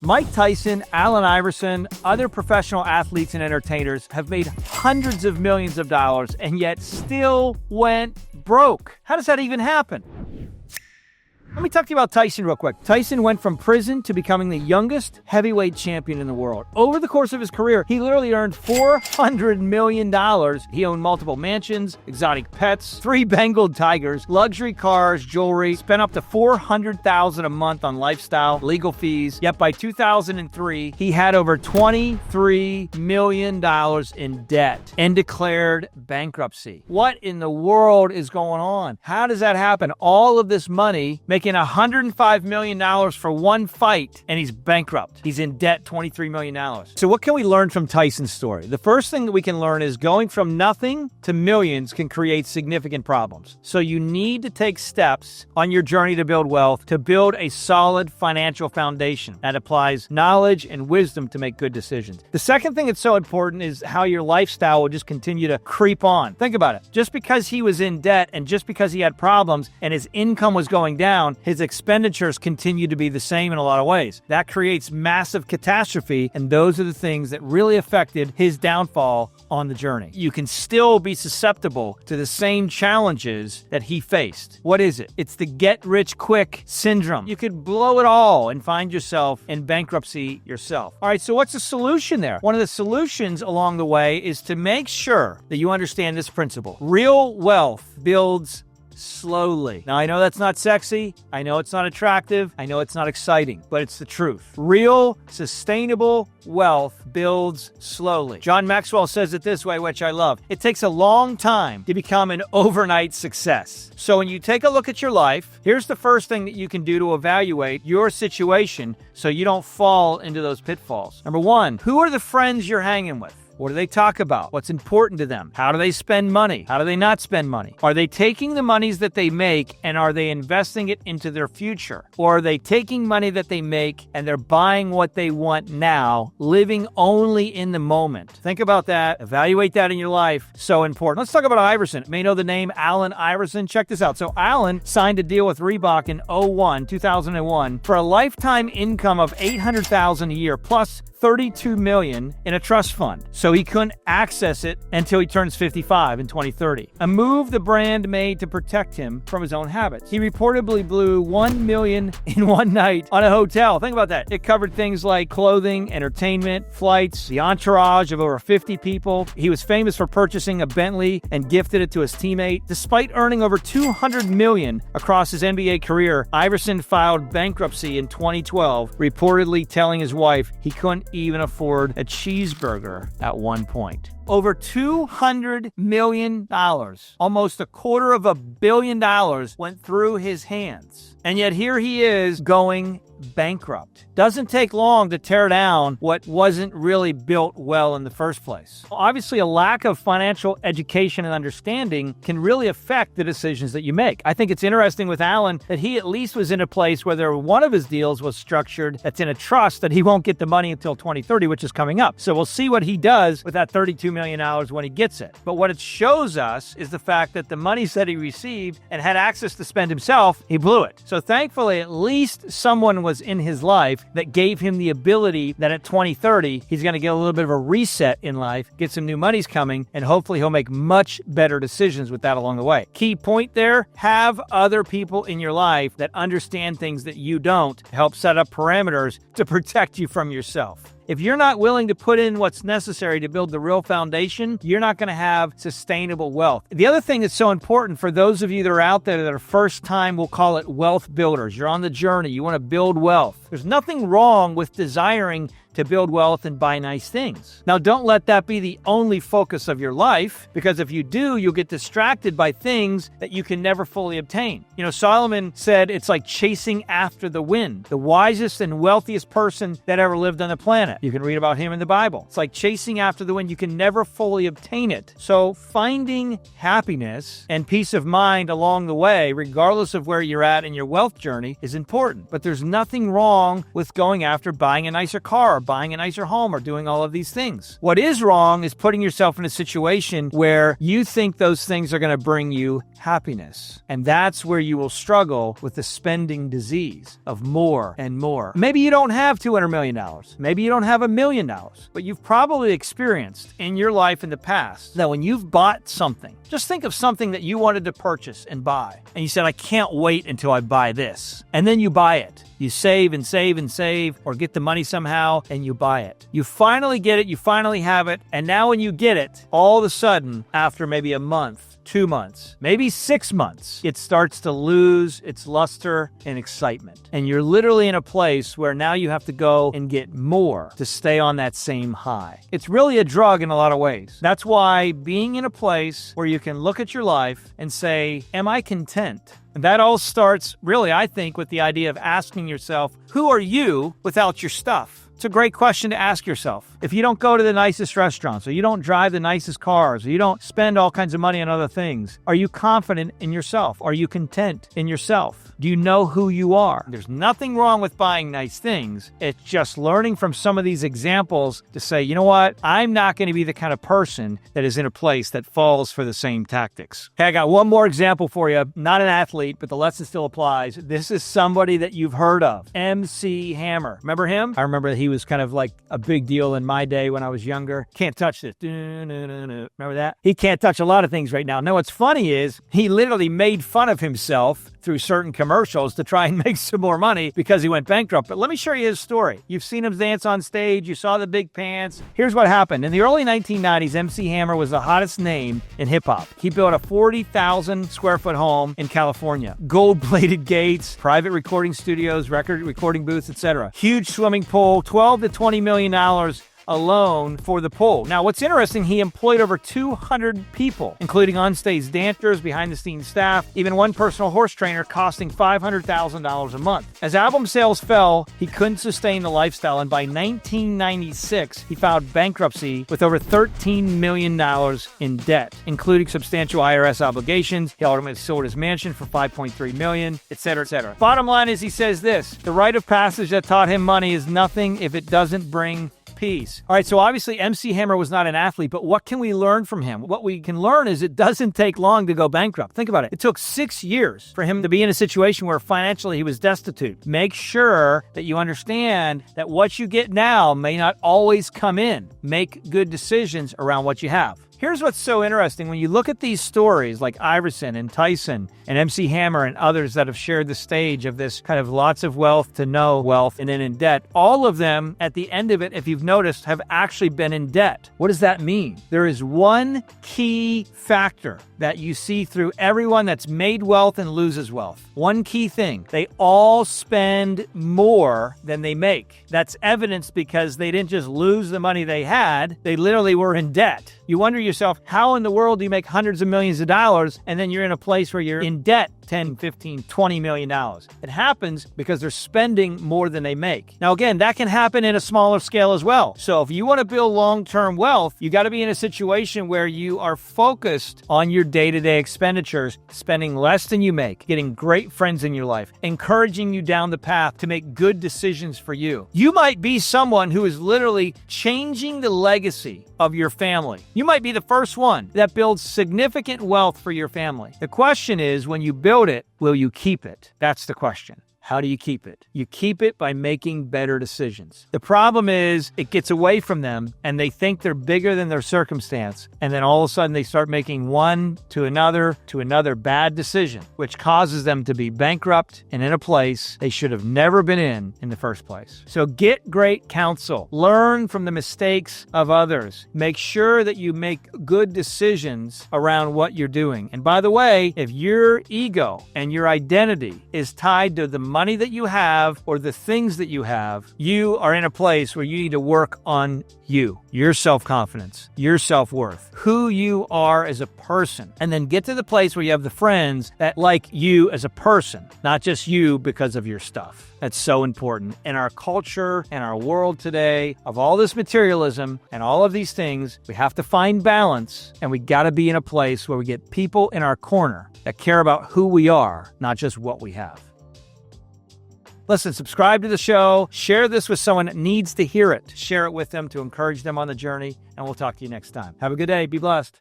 Mike Tyson, Allen Iverson, other professional athletes and entertainers have made hundreds of millions of dollars and yet still went broke. How does that even happen? Let me talk to you about Tyson real quick. Tyson went from prison to becoming the youngest heavyweight champion in the world. Over the course of his career, he literally earned $400 million. He owned multiple mansions, exotic pets, 3 Bengal tigers, luxury cars, jewelry, spent up to $400,000 a month on lifestyle, legal fees. Yet by 2003, he had over $23 million in debt and declared bankruptcy. What in the world is going on? How does that happen? All of this money, making $105 million for one fight, and he's bankrupt. He's in debt $23 million. So what can we learn from Tyson's story? The first thing that we can learn is going from nothing to millions can create significant problems. So you need to take steps on your journey to build wealth, to build a solid financial foundation that applies knowledge and wisdom to make good decisions. The second thing that's so important is how your lifestyle will just continue to creep on. Think about it. Just because he was in debt and just because he had problems and his income was going down, his expenditures continue to be the same in a lot of ways. That creates massive catastrophe, and those are the things that really affected his downfall on the journey. You can still be susceptible to the same challenges that he faced. What is it? It's the get-rich-quick syndrome. You could blow it all and find yourself in bankruptcy yourself. All right, so what's the solution there? One of the solutions along the way is to make sure that you understand this principle. Real wealth builds slowly. Now, I know that's not sexy. I know it's not attractive. I know it's not exciting, but it's the truth. Real, sustainable wealth builds slowly. John Maxwell says it this way, which I love. It takes a long time to become an overnight success. So when you take a look at your life, here's the first thing that you can do to evaluate your situation so you don't fall into those pitfalls. Number 1, who are the friends you're hanging with? What do they talk about? What's important to them? How do they spend money? How do they not spend money? Are they taking the monies that they make and are they investing it into their future? Or are they taking money that they make and they're buying what they want now, living only in the moment? Think about that. Evaluate that in your life. So important. Let's talk about Iverson. You may know the name Allen Iverson. Check this out. So Allen signed a deal with Reebok in 2001, for a lifetime income of $800,000 a year plus $32 million in a trust fund. So he couldn't access it until he turns 55 in 2030. A move the brand made to protect him from his own habits. He reportedly blew $1 million in one night on a hotel. Think about that. It covered things like clothing, entertainment, flights, the entourage of over 50 people. He was famous for purchasing a Bentley and gifted it to his teammate. Despite earning over $200 million across his NBA career, Iverson filed bankruptcy in 2012, reportedly telling his wife he couldn't even afford a cheeseburger at one point. Over $200 million, almost $250 million went through his hands. And yet here he is going bankrupt. Doesn't take long to tear down what wasn't really built well in the first place. Obviously, a lack of financial education and understanding can really affect the decisions that you make. I think it's interesting with Allen that he at least was in a place where one of his deals was structured that's in a trust that he won't get the money until 2030, which is coming up. So we'll see what he does with that $32 million when he gets it. But what it shows us is the fact that the monies that he received and had access to spend himself, he blew it. So thankfully, at least someone was in his life that gave him the ability that at 2030, he's going to get a little bit of a reset in life, get some new monies coming, and hopefully he'll make much better decisions with that along the way. Key point there, have other people in your life that understand things that you don't, help set up parameters to protect you from yourself. If you're not willing to put in what's necessary to build the real foundation, you're not going to have sustainable wealth. The other thing that's so important for those of you that are out there that are first time, we'll call it wealth builders. You're on the journey. You want to build wealth. There's nothing wrong with desiring to build wealth and buy nice things. Now, don't let that be the only focus of your life, because if you do, you'll get distracted by things that you can never fully obtain. You know, Solomon said it's like chasing after the wind. The wisest and wealthiest person that ever lived on the planet. You can read about him in the Bible. It's like chasing after the wind. You can never fully obtain it. So finding happiness and peace of mind along the way, regardless of where you're at in your wealth journey, is important. But there's nothing wrong with going after buying a nicer car, or buying a nicer home or doing all of these things. What is wrong is putting yourself in a situation where you think those things are going to bring you happiness. And that's where you will struggle with the spending disease of more and more. Maybe you don't have $200 million. Maybe you don't have $1 million. But you've probably experienced in your life in the past that when you've bought something, just think of something that you wanted to purchase and buy. And you said, I can't wait until I buy this. And then you buy it. You save and save and save or get the money somehow and you buy it. You finally get it. You finally have it. And now when you get it, all of a sudden, after maybe a month, 2 months, maybe 6 months, it starts to lose its luster and excitement. And you're literally in a place where now you have to go and get more to stay on that same high. It's really a drug in a lot of ways. That's why being in a place where you can look at your life and say, am I content? And that all starts really, I think, with the idea of asking yourself, who are you without your stuff? It's a great question to ask yourself. If you don't go to the nicest restaurants, or you don't drive the nicest cars, or you don't spend all kinds of money on other things, are you confident in yourself? Are you content in yourself? Do you know who you are? There's nothing wrong with buying nice things. It's just learning from some of these examples to say, you know what? I'm not going to be the kind of person that is in a place that falls for the same tactics. Okay, I got one more example for you. Not an athlete, but the lesson still applies. This is somebody that you've heard of. MC Hammer. Remember him? I remember he was kind of like a big deal in my day when I was younger. Can't touch this. Remember that? He can't touch a lot of things right now. No, what's funny is he literally made fun of himself through certain commercials to try and make some more money because he went bankrupt. But let me show you his story. You've seen him dance on stage. You saw the big pants. Here's what happened. In the early 1990s, MC Hammer was the hottest name in hip-hop. He built a 40,000 square foot home in California. Gold-plated gates, private recording studios, record recording booths, etc. Huge swimming pool, $12 to $20 million alone for the pool. Now, what's interesting, he employed over 200 people, including onstage dancers, behind-the-scenes staff, even one personal horse trainer costing $500,000 a month. As album sales fell, he couldn't sustain the lifestyle, and by 1996, he filed bankruptcy with over $13 million in debt, including substantial IRS obligations. He ultimately sold his mansion for $5.3 million, etc., etc. Bottom line is, he says this: the rite of passage that taught him money is nothing if it doesn't bring peace. All right, so obviously MC Hammer was not an athlete, but what can we learn from him? What we can learn is it doesn't take long to go bankrupt. Think about it. It took 6 years for him to be in a situation where financially he was destitute. Make sure that you understand that what you get now may not always come in. Make good decisions around what you have. Here's what's so interesting. When you look at these stories like Iverson and Tyson and MC Hammer and others that have shared the stage of this kind of lots of wealth to no wealth and then in debt, all of them at the end of it, if you've noticed, have actually been in debt. What does that mean? There is one key factor that you see through everyone that's made wealth and loses wealth. One key thing: they all spend more than they make. That's evidenced because they didn't just lose the money they had, they literally were in debt. You wonder yourself, how in the world do you make hundreds of millions of dollars and then you're in a place where you're in debt 10, 15, $20 million? It happens because they're spending more than they make. Now, again, that can happen in a smaller scale as well. So if you want to build long-term wealth, you got to be in a situation where you are focused on your day-to-day expenditures, spending less than you make, getting great friends in your life, encouraging you down the path to make good decisions for you. You might be someone who is literally changing the legacy of your family. You might be the first one that builds significant wealth for your family. The question is, when you build it, will you keep it? That's the question. How do you keep it? You keep it by making better decisions. The problem is it gets away from them and they think they're bigger than their circumstance. And then all of a sudden they start making one to another bad decision, which causes them to be bankrupt and in a place they should have never been in the first place. So get great counsel. Learn from the mistakes of others. Make sure that you make good decisions around what you're doing. And by the way, if your ego and your identity is tied to the money that you have or the things that you have, you are in a place where you need to work on you, your self-confidence, your self-worth, who you are as a person, and then get to the place where you have the friends that like you as a person, not just you because of your stuff. That's so important. In our culture and our world today of all this materialism and all of these things, we have to find balance, and we got to be in a place where we get people in our corner that care about who we are, not just what we have. Listen, subscribe to the show. Share this with someone that needs to hear it. Share it with them to encourage them on the journey. And we'll talk to you next time. Have a good day. Be blessed.